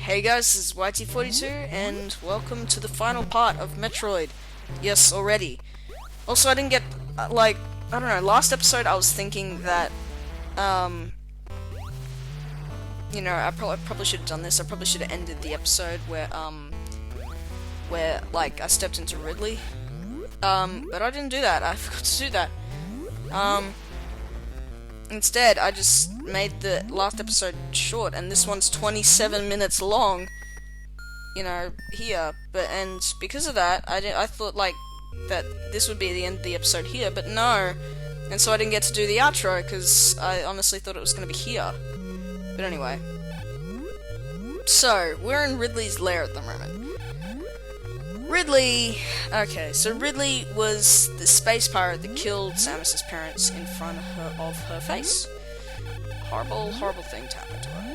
Hey guys, this is YT42, and welcome to the final part of Metroid. Yes, already. Also, I didn't get, I don't know, last episode I was thinking that, I probably should have done this. I probably should have ended the episode where, I stepped into Ridley. But I didn't do that. I forgot to do that. Instead, I just made the last episode short, and this one's 27 minutes long. Here, and because of that, I thought that this would be the end of the episode here, but no, and so I didn't get to do the outro because I honestly thought it was going to be here. But anyway, so we're in Ridley's lair at the moment. Ridley was the space pirate that killed Samus's parents in front of her face. Horrible, horrible thing to happen to her.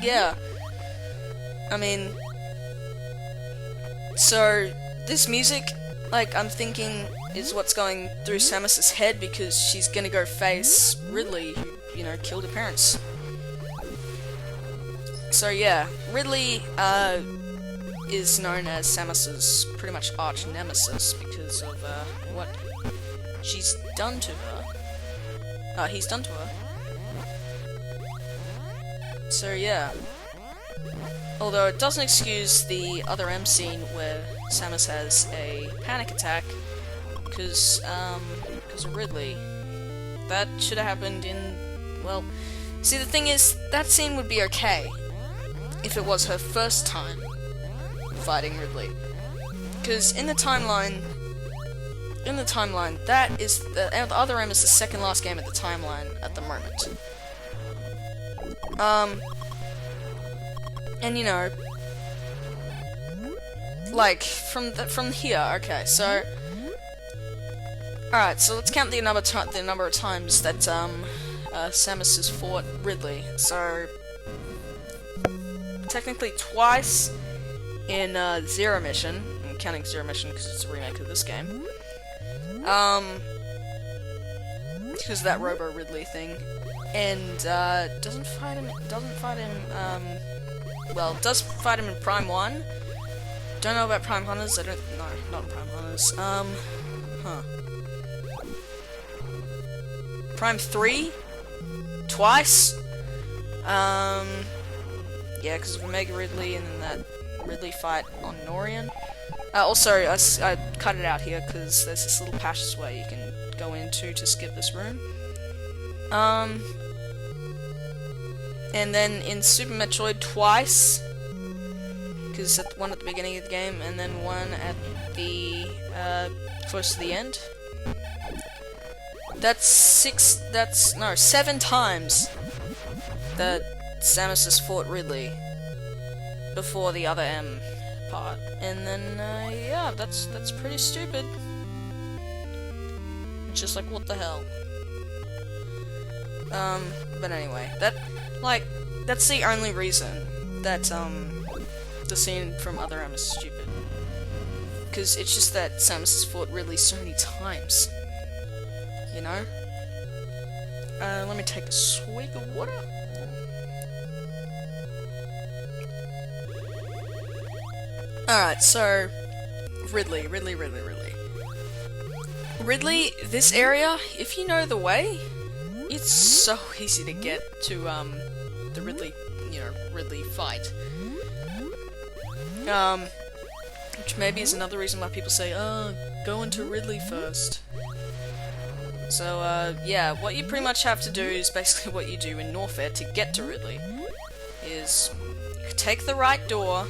Yeah. I mean, so this music, I'm thinking, is what's going through Samus's head because she's gonna go face Ridley, who, killed her parents. So yeah, Ridley is known as Samus's pretty much arch nemesis because of what she's done to her. He's done to her. So yeah. Although it doesn't excuse the other M scene where Samus has a panic attack because of Ridley. That should have happened in, well, see, the thing is, that scene would be okay if it was her first time fighting Ridley. Because in the timeline, that is, the other M is the second last game at the timeline at the moment. And from here, okay, so, alright, so let's count the number of times that, Samus has fought Ridley. So, technically twice in Zero Mission. I'm counting Zero Mission because it's a remake of this game. Because of that Robo Ridley thing, and does fight him in Prime 1. Don't know about Prime Hunters. Not in Prime Hunters. Prime 3 twice. Yeah, because of Omega Ridley and then that Ridley fight on Norian. Also, I cut it out here because there's this little passageway you can go into to skip this room. And then in Super Metroid twice, because one at the beginning of the game and then one at the close to the end. That's 7 times that Samus has fought Ridley before the other M part, and then yeah, that's pretty stupid. It's just what the hell. But anyway, that's the only reason that the scene from other M is stupid, because it's just that Samus has fought Ridley so many times. Let me take a swig of water. Alright, so Ridley, this area, if you know the way, it's so easy to get to the Ridley fight. Which maybe is another reason why people say, go into Ridley first. So yeah, what you pretty much have to do is basically what you do in Norfair to get to Ridley. Is you take the right door.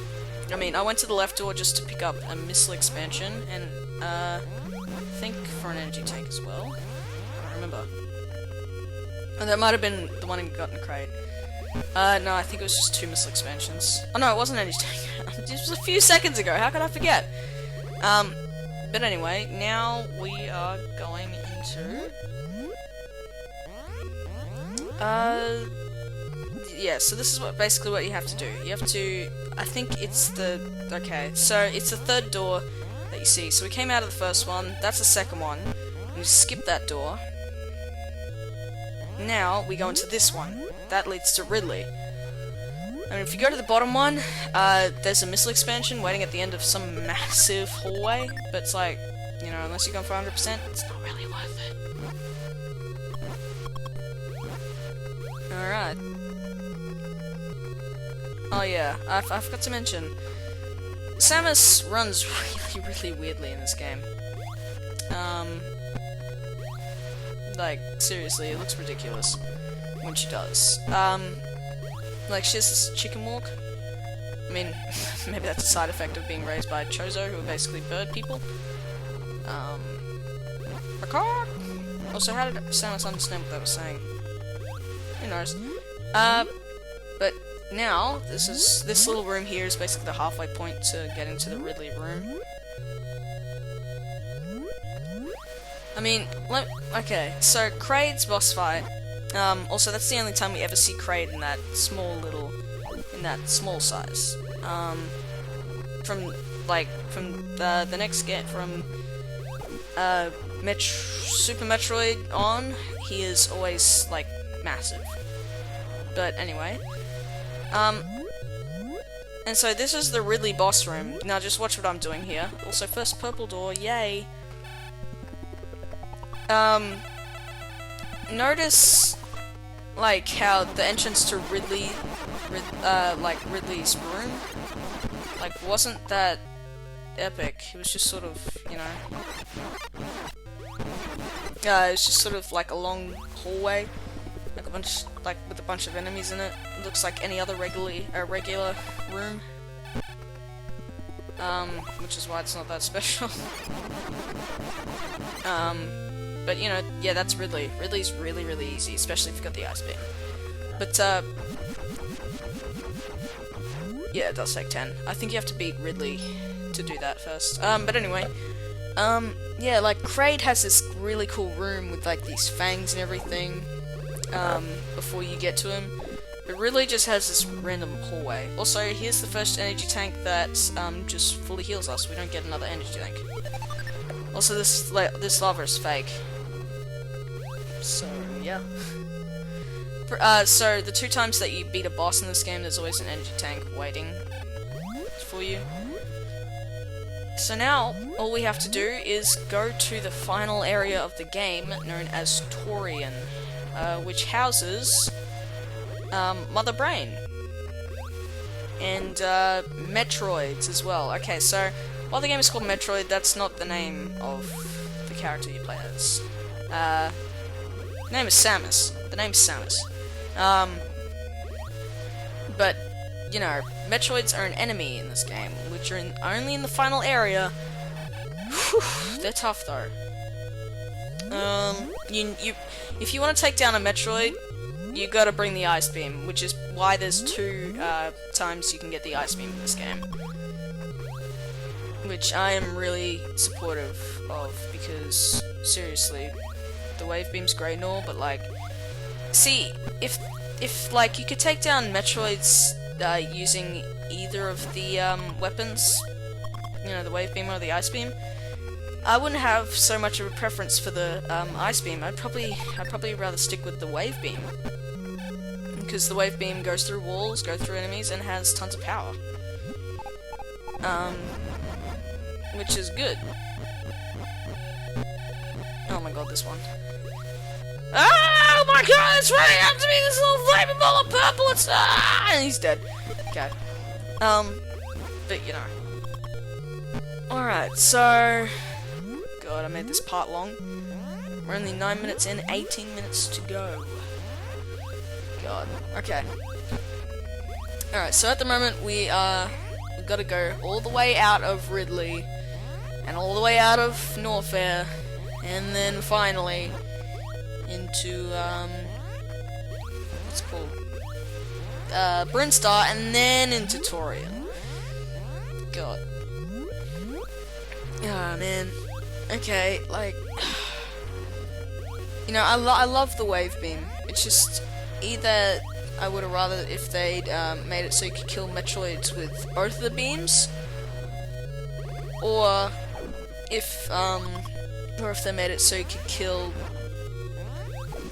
I went to the left door just to pick up a missile expansion, and I think for an energy tank as well. I don't remember. Oh, that might have been the one in Got in the Crate. No, I think it was just 2 missile expansions. Oh no, it wasn't an energy tank. It was a few seconds ago, how could I forget? But anyway, now we are going into... yeah, so this is basically what you have to do. You have to... I think it's the... Okay, so it's the third door that you see. So we came out of the first one, that's the second one. You skip that door. now we go into this one. That leads to Ridley. And if you go to the bottom one, there's a missile expansion waiting at the end of some massive hallway, but it's like, you know, unless you're going for 100%, it's not really worth it. Alright. Oh yeah, I forgot to mention, Samus runs really weirdly in this game. Like, seriously, it looks ridiculous when she does. Like, she has this chicken walk. I mean, maybe that's a side effect of being raised by Chozo, who are basically bird people. Also, how did Samus understand what they were saying? Who knows? But now, this little room here is basically the halfway point to getting to the Ridley room. I mean, okay, so Kraid's boss fight, also that's the only time we ever see Kraid in that small size. From the next from Super Metroid on, he is always, like, massive. But anyway, and so this is the Ridley boss room. Now just watch what I'm doing here. Also, first purple door, yay! Notice, like, how the entrance to Ridley's room, like, wasn't that epic. It was just sort of, you know, it was just sort of like a long hallway, like with a bunch of enemies in it. It looks like any other regular room, which is why it's not that special. But, you know, yeah, that's Ridley. Ridley's really, really easy, especially if you've got the ice beam. But, yeah, it does take 10. I think you have to beat Ridley to do that first. But anyway, yeah, like, Kraid has this really cool room with, like, these fangs and everything, before you get to him. But Ridley just has this random hallway. Also, here's the first energy tank that, just fully heals us. We don't get another energy tank. Also, this lava is fake. So, yeah. So, the 2 times that you beat a boss in this game, there's always an energy tank waiting for you. So now, all we have to do is go to the final area of the game, known as Torian, which houses Mother Brain. And Metroids as well. Okay, so while the game is called Metroid, that's not the name of the character you play as. The name is Samus. The name's Samus. But, you know, Metroids are an enemy in this game, which are only in the final area. Whew, they're tough though. If you want to take down a Metroid, you gotta bring the ice beam, which is why there's 2 times you can get the ice beam in this game. Which I am really supportive of, because, seriously, the wave beam's great and all, but, like, see, if like, you could take down Metroids, using either of the, weapons, you know, the wave beam or the ice beam, I wouldn't have so much of a preference for the, ice beam. I'd probably rather stick with the wave beam. Because the wave beam goes through walls, goes through enemies, and has tons of power. Which is good. Oh my god, this one. Oh my god, it's running up to me, this little flaming ball of purple, it's and he's dead. Okay. But you know. Alright, so God, I made this part long. We're only 9 minutes in, 18 minutes to go. God. Okay. Alright, so at the moment we've gotta go all the way out of Ridley and all the way out of Norfair, and then finally into what's it called? Brinstar, and then into Torian. God. Oh man. Okay, like, you know, I love the wave beam. It's just either I would have rather if they'd made it so you could kill Metroids with both of the beams, or if they made it so you could kill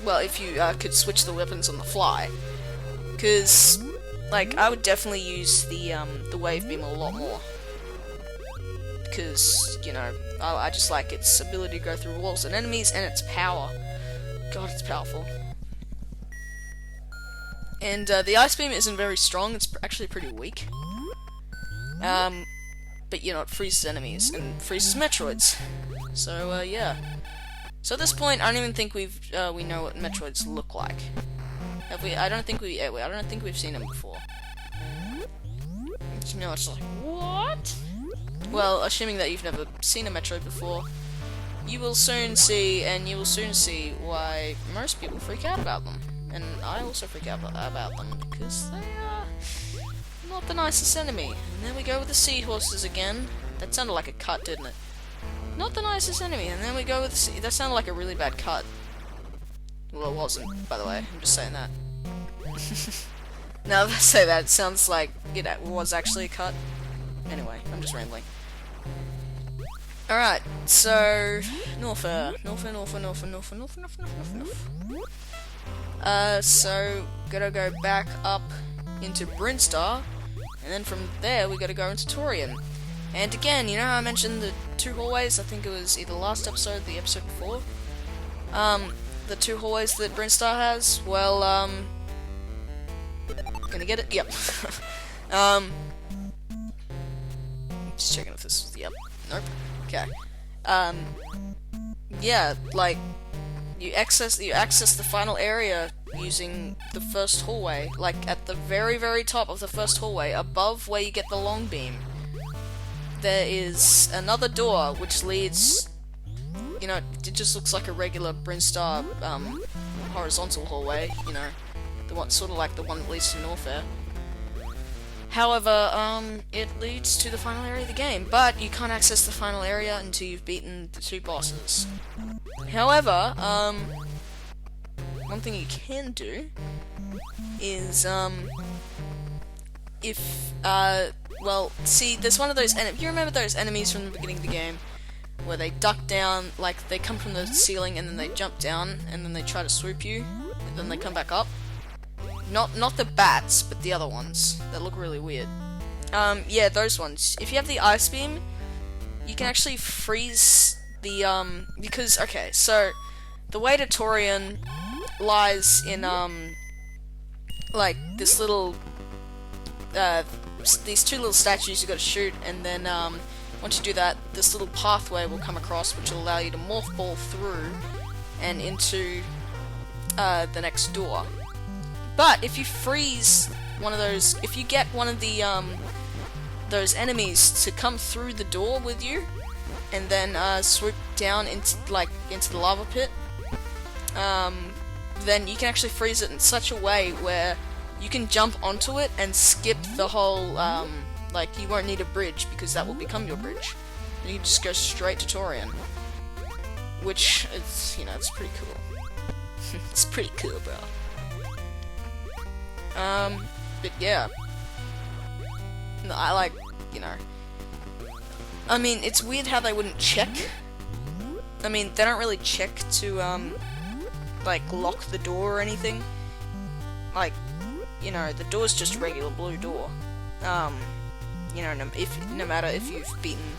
well, if you could switch the weapons on the fly, because like I would definitely use the wave beam a lot more, because you know I just like its ability to go through walls and enemies and its power. God, it's powerful. And the ice beam isn't very strong. It's actually pretty weak. But you know, it freezes enemies and freezes Metroids. So yeah. So at this point, I don't even think we know what Metroids look like. Have we? I don't think we've seen them before. You know, it's like what? Well, assuming that you've never seen a Metroid before, you will soon see, and you will soon see why most people freak out about them. And I also freak out about them, because they are not the nicest enemy. And there we go with the seahorses again. That sounded like a cut, didn't it? Not the nicest enemy, and then we go with that sounded like a really bad cut. Well, it wasn't, by the way. I'm just saying that. Now that I say that, it sounds like it was actually a cut. Anyway, I'm just rambling. Alright, so Norfair. So gotta go back up into Brinstar, and then from there we gotta go into Torian. And again, you know how I mentioned the 2 hallways? I think it was either last episode or the episode before. The 2 hallways that Brinstar has. Well, gonna get it? Yep. Just checking if this was the yep. Nope. Okay. Yeah, like you access the final area using the first hallway, like at the very top of the first hallway, above where you get the long beam. There is another door which leads, you know, it just looks like a regular Brinstar horizontal hallway, you know, the one sort of like the one that leads to Norfair. However, it leads to the final area of the game, but you can't access the final area until you've beaten the 2 bosses. However, one thing you can do is, well, see, there's one of those you remember those enemies from the beginning of the game, where they duck down, like, they come from the ceiling, and then they jump down, and then they try to swoop you, and then they come back up? Not the bats, but the other ones that look really weird. Yeah, those ones. If you have the ice beam, you can actually freeze the, because, okay, so, the way to Torian lies in, like, this little, these 2 little statues you gotta shoot, and then, once you do that, this little pathway will come across, which will allow you to morph ball through, and into, the next door. But if you freeze one of those, if you get one of the those enemies to come through the door with you, and then swoop down into the lava pit, then you can actually freeze it in such a way where you can jump onto it and skip the whole like you won't need a bridge because that will become your bridge. And you can just go straight to Torian, which is, you know, it's pretty cool. It's pretty cool, bro. But yeah. No, I like, you know. I mean, it's weird how they wouldn't check. I mean, they don't really check to, like, lock the door or anything. Like, you know, the door's just a regular blue door. You know, no matter if you've beaten,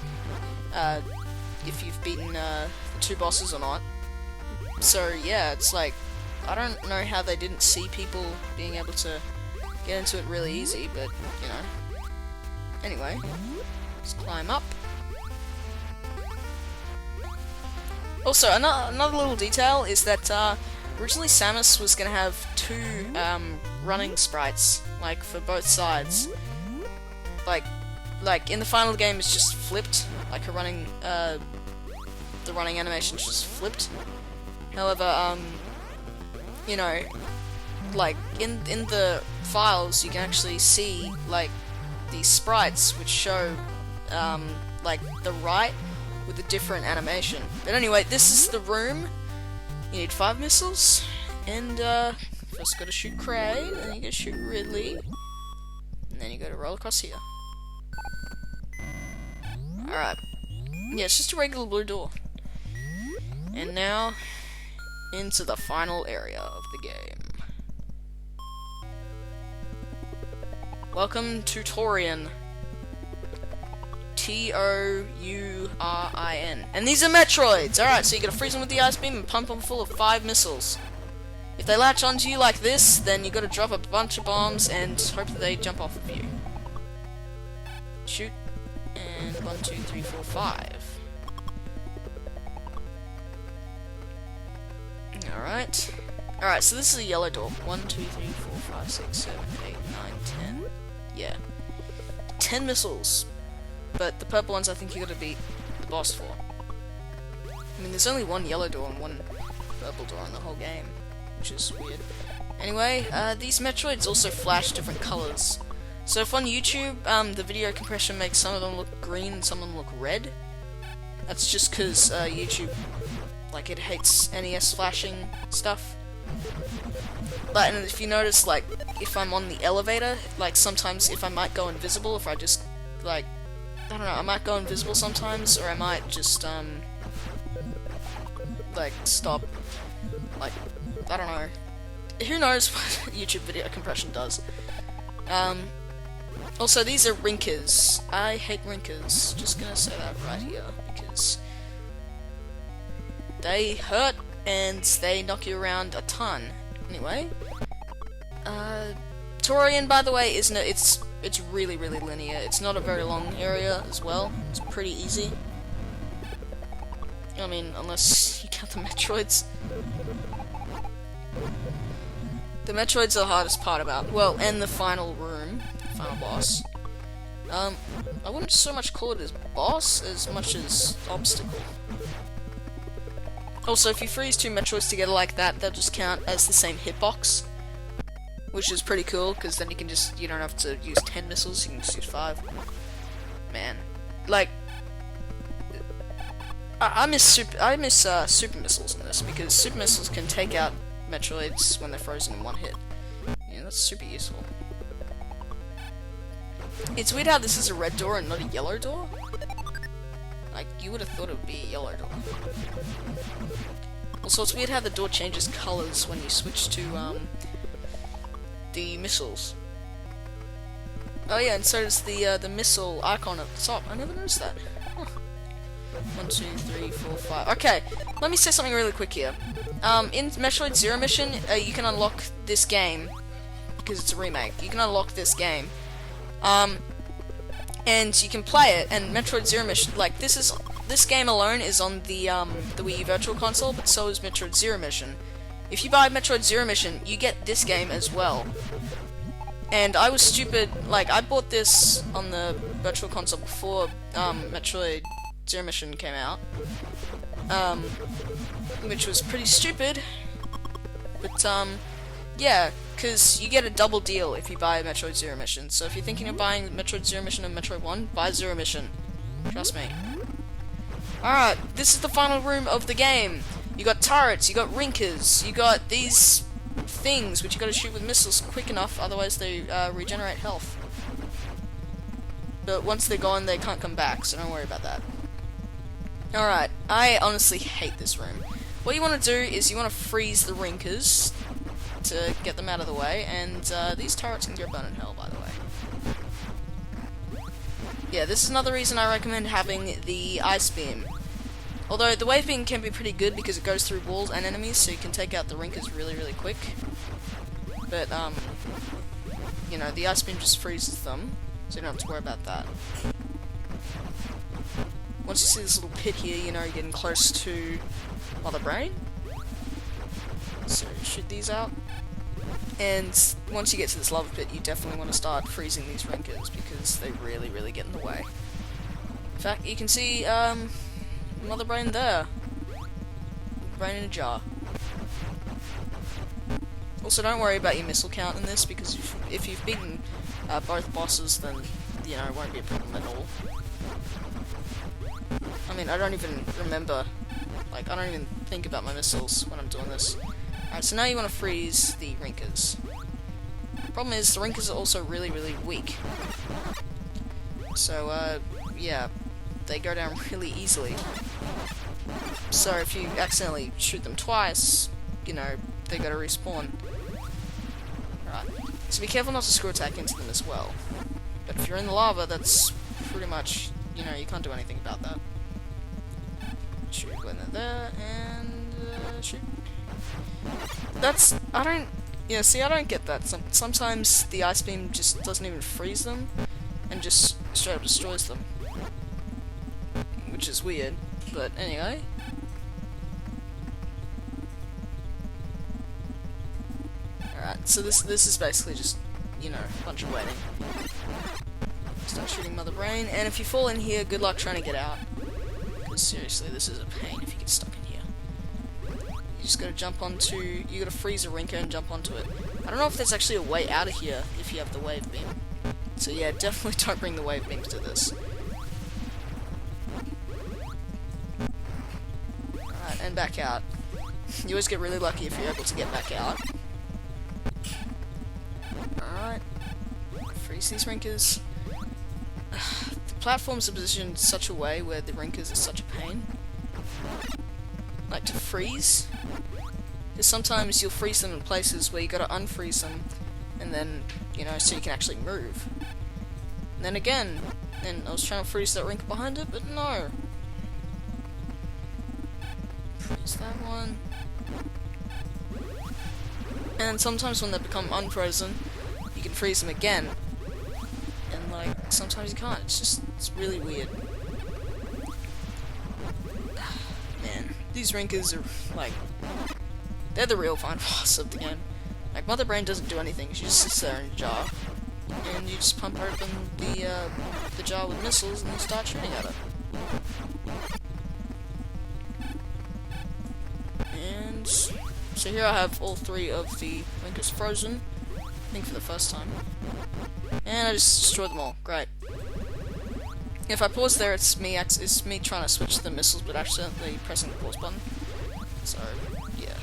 the 2 bosses or not. So, yeah, it's like, I don't know how they didn't see people being able to get into it really easy, but, you know. Anyway, let's climb up. Also, another little detail is that, originally Samus was gonna have 2, running sprites, like, for both sides. Like, in the final game it's just flipped, like a running, the running animation's just flipped. However, you know, like, in the files, you can actually see, like, these sprites, which show, like, the right with a different animation. But anyway, this is the room. You need 5 missiles, and, first gotta shoot Cray, then you gotta shoot Ridley, and then you gotta roll across here. Alright. Yeah, it's just a regular blue door. And now, into the final area of the game. Welcome to Torian. Tourin. And these are Metroids! Alright, so you gotta freeze them with the ice beam and pump them full of 5 missiles. If they latch onto you like this, then you gotta drop a bunch of bombs and hope that they jump off of you. Shoot. And 1, 2, 3, 4, 5. Alright. Alright, so this is a yellow door. 1, 2, 3, 4, 5, 6, 7, 8, 9, 10. Yeah. 10 missiles. But the purple ones I think you gotta beat the boss for. I mean, there's only one yellow door and one purple door in the whole game, which is weird. Anyway, these Metroids also flash different colors. So if on YouTube, the video compression makes some of them look green and some of them look red, that's just because YouTube, like, it hates NES flashing stuff. But and if you notice, like, if I'm on the elevator, like, sometimes if I might go invisible, if I just, like, I don't know, I might go invisible sometimes, or I might just, like, stop, like, I don't know. Who knows what YouTube video compression does. Also, these are Rinkas. I hate Rinkas. Just gonna say that right here, because they hurt, and they knock you around a ton. Anyway, Torian, by the way, it's really, really linear. It's not a very long area as well. It's pretty easy. I mean, unless you count the Metroids. The Metroids are the hardest part about. Well, and the final room, final boss. I wouldn't so much call it as boss as much as obstacle. Also, if you freeze 2 Metroids together like that, they'll just count as the same hitbox. Which is pretty cool, because then you can just, you don't have to use 10 missiles, you can just use 5. Man. Like, I miss super missiles in this, because super missiles can take out Metroids when they're frozen in one hit. Yeah, that's super useful. It's weird how this is a red door and not a yellow door. Like, you would have thought it would be a yellow door. Also, it's weird how the door changes colors when you switch to, the missiles. Oh yeah, and so does the missile icon at the top. I never noticed that. Huh. 1, 2, 3, 4, 5. Okay, let me say something really quick here. In Metroid Zero Mission, you can unlock this game, because it's a remake. You can unlock this game. And you can play it, and Metroid Zero Mission, like, this game alone is on the Wii U Virtual Console, but so is Metroid Zero Mission. If you buy Metroid Zero Mission, you get this game as well. And I was stupid, like, I bought this on the Virtual Console before, Metroid Zero Mission came out. Which was pretty stupid. But, yeah, because you get a double deal if you buy Metroid Zero Mission. So if you're thinking of buying Metroid Zero Mission and Metroid 1, buy Zero Mission. Trust me. Alright, this is the final room of the game. You got turrets, you got Rinkas, you got these things which you gotta shoot with missiles quick enough, otherwise they regenerate health. But once they're gone, they can't come back, so don't worry about that. Alright, I honestly hate this room. What you want to do is you want to freeze the Rinkas to get them out of the way, and these turrets can go burn in hell, by the way. Yeah, this is another reason I recommend having the ice beam. Although the wave beam can be pretty good because it goes through walls and enemies, so you can take out the Rinkas really, really quick. But, you know, the ice beam just freezes them, so you don't have to worry about that. Once you see this little pit here, you know you're getting close to Mother Brain. So shoot these out. And once you get to this lava pit, you definitely want to start freezing these Rinkas because they really, really get in the way. In fact, you can see Mother Brain there. Brain in a jar. Also, don't worry about your missile count in this because if you've beaten both bosses, then you know it won't be a problem at all. I mean, I don't even remember. Like, I don't even think about my missiles when I'm doing this. Alright, so now you want to freeze the Rinkas. Problem is, the Rinkas are also really, really weak. So, yeah, they go down really easily. So if you accidentally shoot them twice, you know, they gotta respawn. Right. So be careful not to screw attack into them as well. But if you're in the lava, that's pretty much, you know, you can't do anything about that. Shoot, go in there, and, shoot. That's, I don't get that. Sometimes the ice beam just doesn't even freeze them, and just straight up destroys them. Which is weird, but anyway. Alright, so this is basically just, you know, a bunch of waiting. Start shooting Mother Brain, and if you fall in here, good luck trying to get out. Because seriously, this is a pain if you get stuck in here. You just gotta jump onto, you gotta freeze a Rinka and jump onto it. I don't know if there's actually a way out of here if you have the wave beam. So yeah, definitely don't bring the wave beams to this. Alright, and back out. You always get really lucky if you're able to get back out. Alright. Freeze these Rinkas. The platforms are positioned in such a way where the Rinkas are such a pain. Like to freeze. Because sometimes you'll freeze them in places where you gotta unfreeze them, and then, you know, so you can actually move. And then again, and I was trying to freeze that Rinka behind it, but no. Freeze that one. And sometimes when they become unfrozen, you can freeze them again. And like, sometimes you can't. It's really weird. Man, these Rinkas are like, they're the real fine boss of the game. Like, Mother Brain doesn't do anything, she just sits there in a jar. And you just pump open the jar with missiles and you start shooting at it. And so here I have all three of the Rinkas frozen, I think for the first time. And I just destroyed them all. Great. If I pause there, it's me trying to switch the missiles, but accidentally pressing the pause button. So yeah.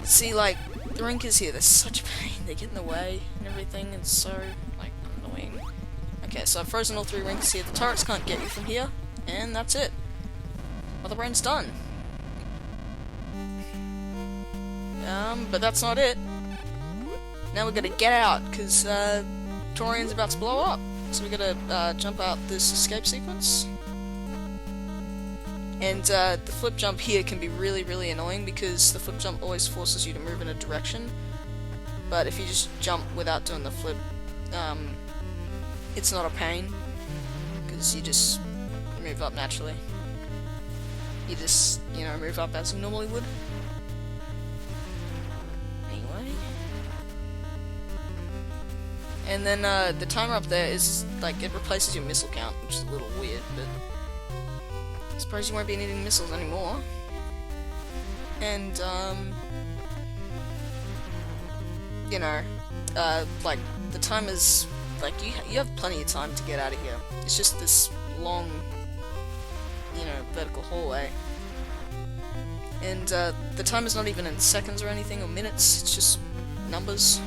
See, like, the Rinkas here, they're such a pain. They get in the way and everything, and so, like, annoying. Okay, so I've frozen all three Rinkas here. The turrets can't get you from here, and that's it. Mother Brain's done. But that's not it. Now we gotta get out, because, Torian's about to blow up. So we gotta, jump out this escape sequence. And, the flip jump here can be really, really annoying, because the flip jump always forces you to move in a direction. But if you just jump without doing the flip, it's not a pain, because you just move up naturally. You just, you know, move up as you normally would. Anyway. And then, the timer up there is, like, it replaces your missile count, which is a little weird, but I suppose you won't be needing missiles anymore. And, you know, like, the time is, like, you have plenty of time to get out of here. It's just this long, you know, vertical hallway. And, the time is not even in seconds or anything, or minutes, it's just numbers.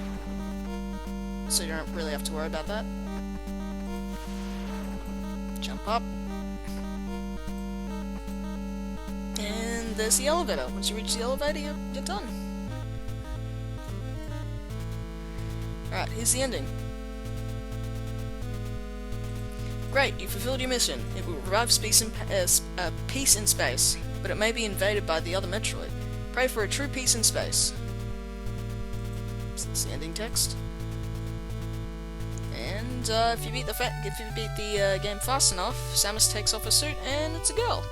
So you don't really have to worry about that. Jump up. And there's the elevator. Once you reach the elevator, you're done. Alright, here's the ending. Great, you fulfilled your mission. It will revive peace in space, but it may be invaded by the other Metroid. Pray for a true peace in space. So that's the ending text. And if you beat the game fast enough, Samus takes off her suit and it's a girl.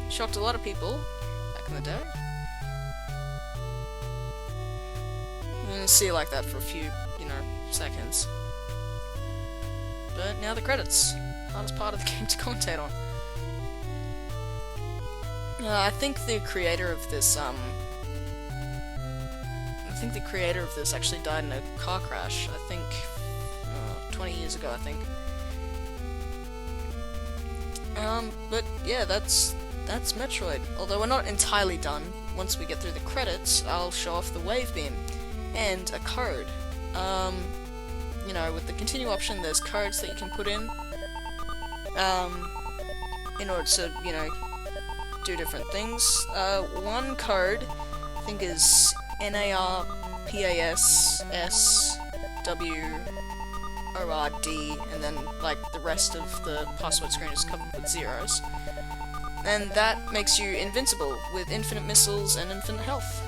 Shocked a lot of people back in the day. I'm gonna see it like that for a few, you know, seconds. But now the credits. Hardest part of the game to commentate on. I think the creator of this, actually died in a car crash, I think, 20 years ago, I think. But yeah, that's Metroid. Although we're not entirely done. Once we get through the credits, I'll show off the wave beam and a code. You know, with the continue option, there's codes that you can put in order to, you know, do different things. One code, I think, is NARPASSWORD, and then, like, the rest of the password screen is covered with zeros. And that makes you invincible, with infinite missiles and infinite health.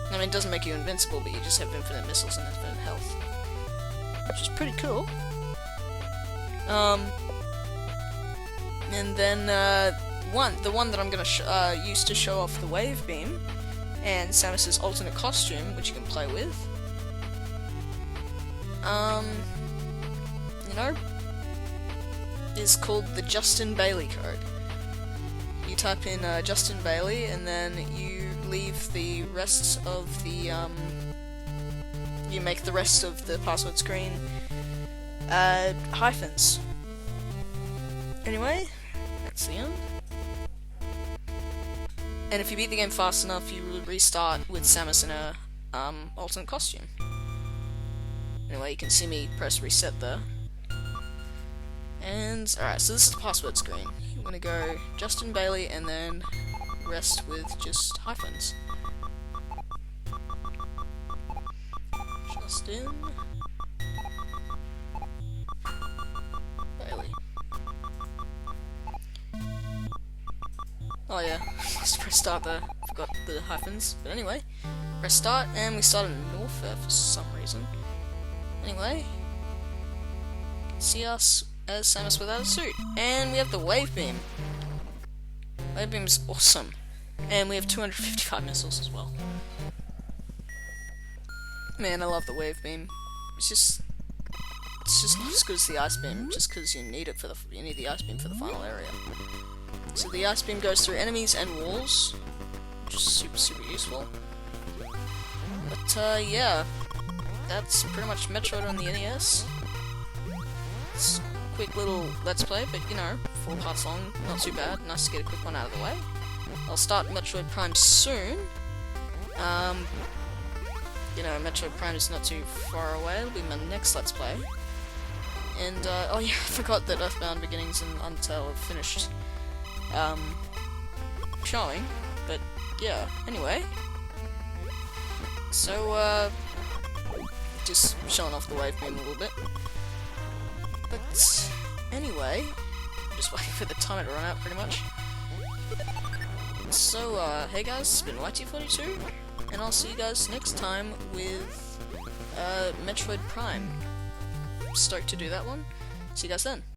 I mean, it doesn't make you invincible, but you just have infinite missiles and infinite health. Which is pretty cool. And then, the one that I'm gonna use to show off the wave beam, and Samus's alternate costume, which you can play with. You know, is called the Justin Bailey code. You type in Justin Bailey, and then you leave the rest of the, you make the rest of the password screen, hyphens. Anyway, that's the end. And if you beat the game fast enough, you restart with Samus in a, alternate costume. Anyway, you can see me press reset there. And, alright, so this is the password screen. I'm gonna go Justin Bailey and then rest with just hyphens. Justin Bailey. Oh yeah, just press start there. Forgot the hyphens. But anyway, press start and we started in Norfair for some reason. Anyway, see us as Samus without a suit. And we have the wave beam. Wave beam is awesome. And we have 255 missiles as well. Man, I love the wave beam. It's just not as good as the ice beam, just because you need it for you need the ice beam for the final area. So the ice beam goes through enemies and walls, which is super useful. But yeah, that's pretty much Metroid on the NES. It's a quick little let's play, but you know, 4 parts long, not too bad. Nice to get a quick one out of the way. I'll start Metroid Prime soon. You know, Metroid Prime is not too far away. It'll be my next let's play. And oh yeah, I forgot that Earthbound Beginnings and Undertale have finished showing, but yeah, anyway. So, just showing off the wave beam a little bit. But anyway, just waiting for the timer to run out pretty much. So, hey guys, it's been YT42, and I'll see you guys next time with Metroid Prime. Stoked to do that one. See you guys then.